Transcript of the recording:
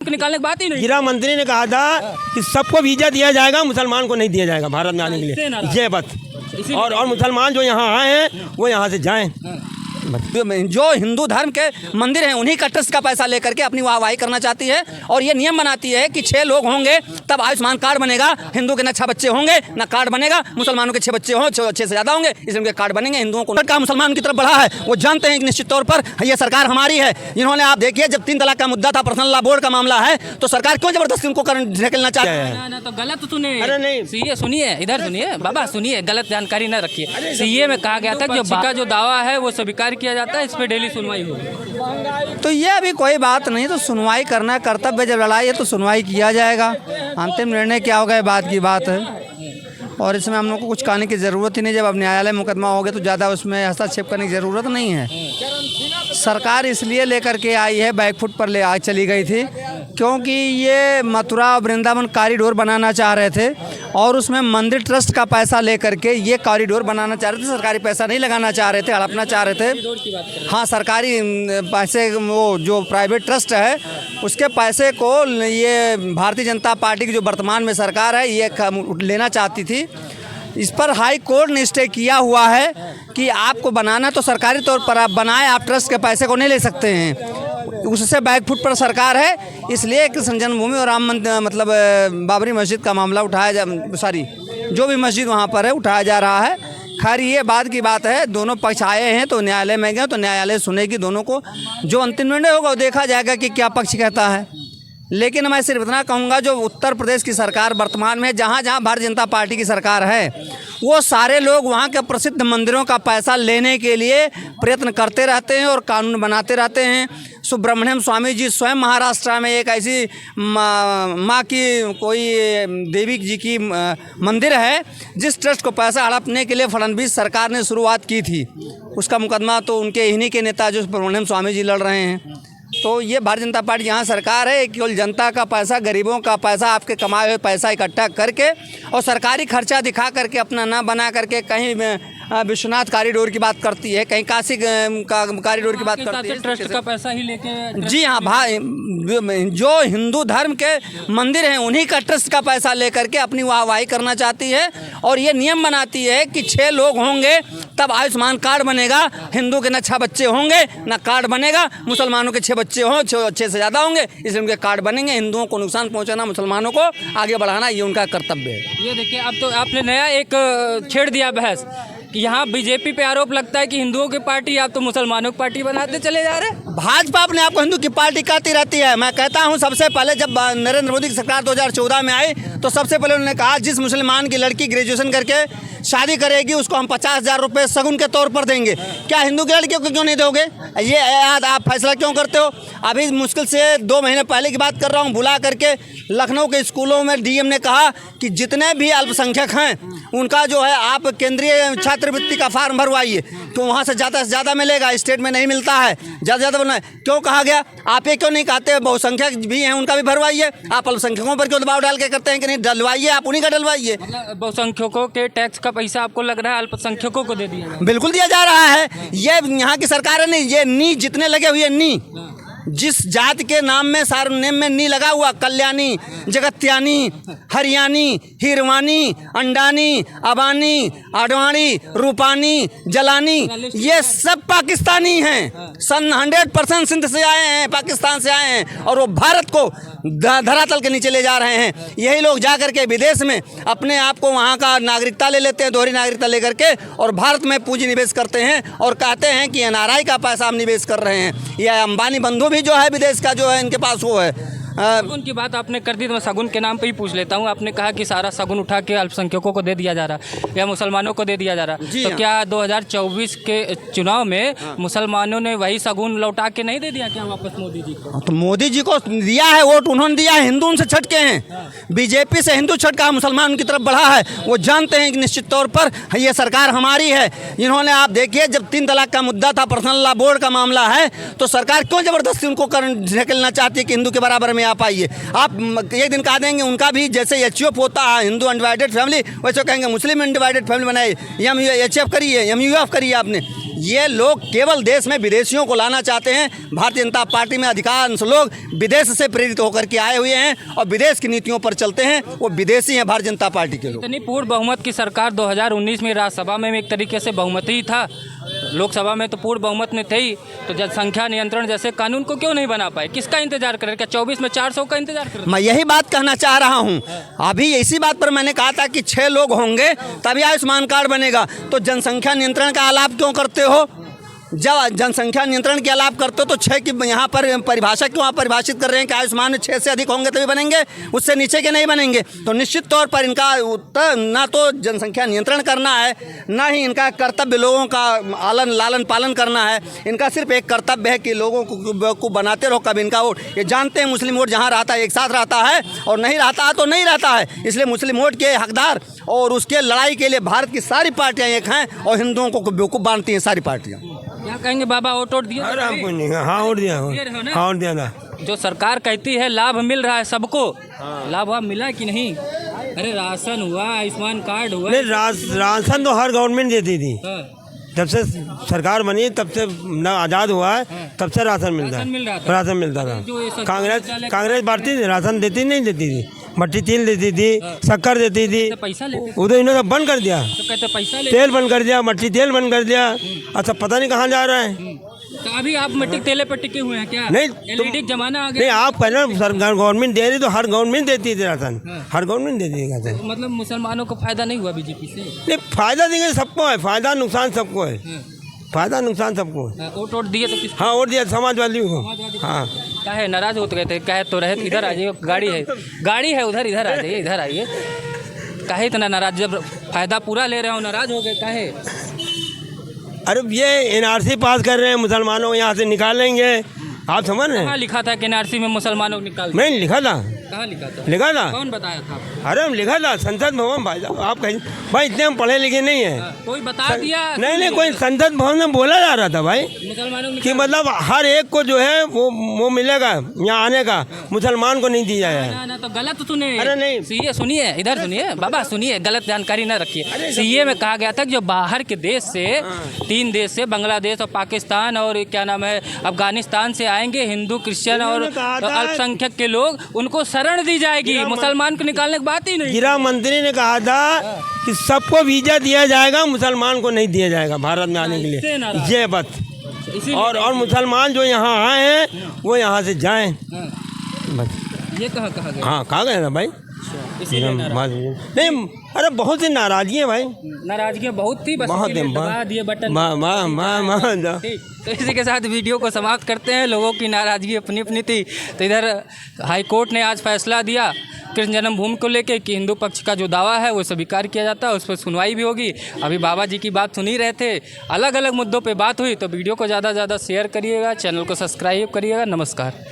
निकालने की बात ही नहीं। गृह मंत्री ने कहा था कि सबको वीजा दिया जाएगा, मुसलमान को नहीं दिया जाएगा भारत में आने के लिए। ये बात और मुसलमान जो यहाँ आए हैं वो यहाँ से जाएं। जो हिंदू धर्म के मंदिर हैं उन्हीं का ट्रस्ट का पैसा लेकर के अपनी वाहवाही करना चाहती है और ये नियम बनाती है कि 6 लोग होंगे तब आयुष्मान कार्ड बनेगा। हिंदू के न 6 बच्चे होंगे न कार्ड बनेगा, मुसलमानों के 6 बच्चे हों 6 से ज़्यादा होंगे इसलिए उनके कार्ड बनेंगे। हिंदुओं को का मुसलमान की तरफ बढ़ा है, वो जानते हैं कि निश्चित तौर पर ये सरकार हमारी है। इन्होंने आप देखिए जब 3 तलाक का मुद्दा था, पर्सनल लॉ बोर्ड का मामला है, तो सरकार क्यों जबरदस्ती उनको ढकेलना चाहती है? तो गलत सुने। अरे नहीं, सीए सुनिए, इधर सुनिए बाबा, सुनिए, गलत जानकारी न रखिए। सीए में कहा गया था कि जो जो दावा है वो स्वीकार किया जाता है, इस पे डेली सुनवाई होगी। तो ये अभी कोई बात नहीं, तो सुनवाई करना कर्तव्य, जब लड़ाई है तो सुनवाई किया जाएगा। अंतिम निर्णय क्या होगा ये बात की बात है और इसमें हम लोग को कुछ कहने की ज़रूरत ही नहीं। जब अब न्यायालय मुकदमा हो गया तो ज़्यादा उसमें हस्तक्षेप करने की ज़रूरत नहीं है। सरकार इसलिए लेकर के आई है, बैकफुट पर ले आज चली गई थी क्योंकि ये मथुरा और वृंदावन कॉरिडोर बनाना चाह रहे थे और उसमें मंदिर ट्रस्ट का पैसा लेकर के ये कॉरिडोर बनाना चाह रहे थे। सरकारी पैसा नहीं लगाना चाह रहे थे, हड़पना चाह रहे थे। हाँ, सरकारी पैसे, वो जो प्राइवेट ट्रस्ट है उसके पैसे को ये भारतीय जनता पार्टी की जो वर्तमान में सरकार है ये लेना चाहती थी। इस पर हाई कोर्ट ने स्टे किया हुआ है कि आपको बनाना तो सरकारी तौर पर आप बनाए, आप ट्रस्ट के पैसे को नहीं ले सकते हैं। उससे बैकफुट पर सरकार है, इसलिए कृष्ण जन्मभूमि और राम मतलब बाबरी मस्जिद का मामला जो भी मस्जिद वहाँ पर है उठाया जा रहा है। खैर ये बात की बात है, दोनों पक्ष आए हैं तो न्यायालय में गए तो न्यायालय सुनेगी दोनों को। जो अंतिम निर्णय होगा वो देखा जाएगा कि क्या पक्ष कहता है। लेकिन मैं सिर्फ इतना कहूँगा, जो उत्तर प्रदेश की सरकार वर्तमान में जहाँ जहाँ भारतीय जनता पार्टी की सरकार है वो सारे लोग वहाँ के प्रसिद्ध मंदिरों का पैसा लेने के लिए प्रयत्न करते रहते हैं और कानून बनाते रहते हैं। सुब्रमण्यम स्वामी जी स्वयं महाराष्ट्र में एक ऐसी माँ की कोई देवी जी की मंदिर है जिस ट्रस्ट को पैसा हड़पने के लिए फडणवीस सरकार ने शुरुआत की थी। उसका मुकदमा तो उनके इन्हीं के नेता जो सुब्रमण्यम स्वामी जी लड़ रहे हैं। तो ये भारतीय जनता पार्टी यहाँ सरकार है, केवल जनता का पैसा, गरीबों का पैसा, आपके कमाए हुए पैसा इकट्ठा करके और सरकारी खर्चा दिखा करके अपना ना बना करके कहीं विश्वनाथ कॉरिडोर की बात करती है, कहीं काशी का कॉरिडोर की बात करती है। ट्रस्ट का पैसा ही लेके, जी हाँ भाई, जो हिंदू धर्म के मंदिर हैं उन्हीं का ट्रस्ट का पैसा लेकर के अपनी वाहवाही करना चाहती है और ये नियम बनाती है कि 6 लोग होंगे तब आयुष्मान कार्ड बनेगा। हिंदू के न 6 बच्चे होंगे न कार्ड बनेगा, मुसलमानों के 6 बच्चे हों 6 से ज़्यादा होंगे इसलिए उनके कार्ड बनेंगे। हिंदुओं को नुकसान पहुंचाना, मुसलमानों को आगे बढ़ाना ये उनका कर्तव्य है। ये देखिए, अब तो आपने नया एक छेड़ दिया बहस कि यहाँ बीजेपी पे आरोप लगता है कि हिंदुओं की पार्टी, आप तो मुसलमानों की पार्टी बनाते चले जा रहे हैं। भाजपा अपने आप को हिंदू की पार्टी कहती रहती है। मैं कहता हूँ सबसे पहले जब नरेंद्र मोदी की सरकार 2014 में आई तो सबसे पहले उन्होंने कहा जिस मुसलमान की लड़की ग्रेजुएशन करके शादी करेगी उसको हम 50,000 रुपये शगुन के तौर पर देंगे। क्या हिंदू की लड़कियों को क्यों नहीं दोगे? ये आप फैसला क्यों करते हो? अभी मुश्किल से 2 महीने पहले की बात कर रहा हूँ, बुला करके लखनऊ के स्कूलों में डीएम ने कहा कि जितने भी अल्पसंख्यक हैं उनका जो है आप केंद्रीय छात्रवृत्ति का फार्म भरवाइए तो वहाँ से ज़्यादा मिलेगा, स्टेट में नहीं मिलता है, ज़्यादा बनना है। क्यों कहा गया? आप ये क्यों नहीं कहते बहुसंख्यक भी हैं उनका भी भरवाइए? आप अल्पसंख्यकों पर क्यों दबाव डाल के करते हैं कि नहीं डलवाइए, आप उन्हीं का डलवाइए। बहुसंख्यकों के टैक्स का पैसा आपको लग रहा है अल्पसंख्यकों को दे दिया? बिल्कुल दिया जा रहा है। ये यहाँ की सरकार है नहीं, ये नी जितने लगे हुए नी, जिस जात के नाम में सार्वनेम में नी लगा हुआ, कल्याणी, जगत्यानी, हरियाणी, हिरवानी, अंडानी, अबानी, आडवाणी, रूपानी, जलानी, ये सब पाकिस्तानी हैं। सन 100% सिंध से आए हैं, पाकिस्तान से आए हैं और वो भारत को धरातल के नीचे ले जा रहे हैं। यही लोग जा करके विदेश में अपने आप को वहाँ का नागरिकता ले लेते हैं, दोहरी नागरिकता लेकर के, और भारत में पूंजी निवेश करते हैं और कहते हैं कि एनआरआई का पैसा हम निवेश कर रहे हैं। यह अंबानी बंधु भी जो है विदेश का जो है इनके पास वो है। शगुन की बात आपने कर दी तो मैं शगुन के नाम पे ही पूछ लेता हूँ। आपने कहा कि सारा शगुन उठा के अल्पसंख्यकों को दे दिया जा रहा है या मुसलमानों को दे दिया जा रहा है, तो क्या 2024 के चुनाव में मुसलमानों ने वही शगुन लौटा के नहीं दे दिया क्या वापस मोदी जी को? तो मोदी जी को दिया है वोट, उन्होंने दिया है, हिंदू उनसे छटके हैं। बीजेपी से हिंदू छटका, मुसलमान उनकी तरफ बढ़ा है। वो जानते हैं कि निश्चित तौर पर ये सरकार हमारी है। इन्होंने आप देखिए जब 3 तलाक का मुद्दा था, पर्सनल लॉ बोर्ड का मामला है, तो सरकार क्यों जबरदस्ती उनको ढकेलना चाहती है कि हिंदू के बराबर में आप आइए। आप एक दिन कह देंगे उनका भी जैसे एचयूएफ होता है हिंदू अनडिवाइडेड फैमिली, वैसे कहेंगे मुस्लिम अनडिवाइडेड फैमिली बनाइए, एचएफ करिए, एमयूएफ करिए। आपने ये लोग केवल देश में विदेशियों को लाना चाहते हैं। भारतीय जनता पार्टी में अधिकांश लोग विदेश से प्रेरित होकर के आए हुए हैं और विदेश की नीतियों पर चलते हैं। वो विदेशी हैं भारतीय जनता पार्टी के लोग। इतनी पूर्ण बहुमत की सरकार 2019 में राज्यसभा में एक तरीके से बहुमत ही था, लोकसभा में तो पूर्ण बहुमत में थे ही, तो जनसंख्या नियंत्रण जैसे कानून को क्यों नहीं बना पाए? किसका इंतजार करें? क्या 24 में 400 का इंतजार करें? मैं यही बात कहना चाह रहा हूँ। अभी इसी बात पर मैंने कहा था कि 6 लोग होंगे तभी आयुष्मान कार्ड बनेगा। तो जनसंख्या नियंत्रण का आलाप क्यों करते हो? जब जनसंख्या नियंत्रण के आलाप करते हो तो 6 की यहाँ पर परिभाषा क्यों आप परिभाषित कर रहे हैं कि आयुष्मान 6 से अधिक होंगे तभी बनेंगे, उससे नीचे के नहीं बनेंगे? तो निश्चित तौर पर इनका उत्तर ना तो जनसंख्या नियंत्रण करना है, ना ही इनका कर्तव्य लोगों का लालन पालन करना है। इनका सिर्फ एक कर्तव्य है कि लोगों को बनाते रहो कभी इनका वोट। ये जानते हैं मुस्लिम वोट जहाँ रहता है एक साथ रहता है और नहीं रहता है तो नहीं रहता है, इसलिए मुस्लिम वोट के हकदार और उसके लड़ाई के लिए भारत की सारी पार्टियाँ एक हैं और हिंदुओं को बेवकूफ़ बांधती हैं सारी पार्टियाँ। क्या कहेंगे बाबा, वोट दिया? अरे हमको नहीं, हाँ वोट दिया, हाँ वोट दिया ना। जो सरकार कहती है लाभ मिल रहा है सबको, लाभ वाभ मिला कि नहीं? अरे राशन हुआ, आयुष्मान कार्ड हुआ। नहीं, राशन तो हर गवर्नमेंट देती थी। हाँ। जब से सरकार बनी तब से ना आज़ाद हुआ है तब से राशन मिलता है, राशन मिलता था। कांग्रेस बांटती थी, राशन देती नहीं देती थी, मट्टी तेल देती थी, शक्कर देती थी, पैसा लेते उधर इन्होंने बंद कर दिया। तो कहते पैसा ले, तेल बंद कर दिया, मट्टी तेल बंद कर दिया। अच्छा पता नहीं कहाँ जा रहा है। तो अभी आप मट्टी तेले पर टिके हुए हैं क्या? नहीं, एलईडी जमाना आ गया। नहीं, आप पहले सरकार गवर्नमेंट दे रही तो हर गवर्नमेंट देती थी राशन, हर गवर्नमेंट देती थी राशन। मतलब मुसलमानों को फायदा नहीं हुआ बीजेपी से? नहीं, फायदा देंगे सबको है, फायदा नुकसान सबको है, फायदा नुकसान सबको है। वोट दिए तो किस? हाँ वोट दिया समाजवादी को। हाँ क्या है, नाराज होते गए थे? कहे तो रहे इधर आ जाइए, गाड़ी है उधर, इधर आ जाइए, इधर आइए। काहे इतना नाराज? जब फायदा पूरा ले रहे हो नाराज हो गए काहे? अरे ये एनआरसी पास कर रहे हैं, मुसलमानों को यहाँ से निकालेंगे, आप समझ रहे हैं? कहाँ लिखा था कि एनआरसी में मुसलमानों को निकाल? नहीं लिखा था, कहाँ लिखा था? लिखा था। कौन बताया था? अरे हम लिखा था संसद भवन। भाई आप कहीं भाई इतने हम पढ़े लिखे नहीं है। कोई बता दिया? नहीं, कोई संसद भवन में बोला जा रहा था भाई मुसलमानों कि मतलब हर एक को जो है वो मिलेगा यहाँ आने का, मुसलमान को नहीं दिया जाए। ना तो गलत सुने। अरे नहीं, सीए सुनिए, इधर सुनिए बाबा, सुनिए, गलत जानकारी न रखिए। सीए में कहा गया था कि जो बाहर के देश से 3 देश से, बांग्लादेश और पाकिस्तान और क्या नाम है अफगानिस्तान से आएंगे हिंदू, क्रिश्चियन और अल्पसंख्यक के लोग, उनको शरण दी जाएगी, मुसलमान को निकालने की बात ही नहीं। गृह मंत्री ने कहा था कि सबको वीजा दिया जाएगा, मुसलमान को नहीं दिया जाएगा भारत में आने के लिए, ये बात। और मुसलमान जो यहाँ आए हैं वो यहाँ से जाएं बस। ये कहाँ गया? हाँ कहाँ गए ना भाई, नहीं अरे बहुत सी नाराजगी है भाई, नाराजगी बहुत थी, बस बहुत दबा दिए बटन। तो इसी के साथ वीडियो को समाप्त करते हैं। लोगों की नाराजगी अपनी अपनी थी। तो इधर हाई कोर्ट ने आज फैसला दिया कृष्ण जन्मभूमि को लेके कि हिंदू पक्ष का जो दावा है वो स्वीकार किया जाता है, उस पर सुनवाई भी होगी। अभी बाबा जी की बात सुन ही रहे थे, अलग अलग मुद्दों पे बात हुई। तो वीडियो को ज़्यादा से ज़्यादा शेयर करिएगा, चैनल को सब्सक्राइब करिएगा। नमस्कार।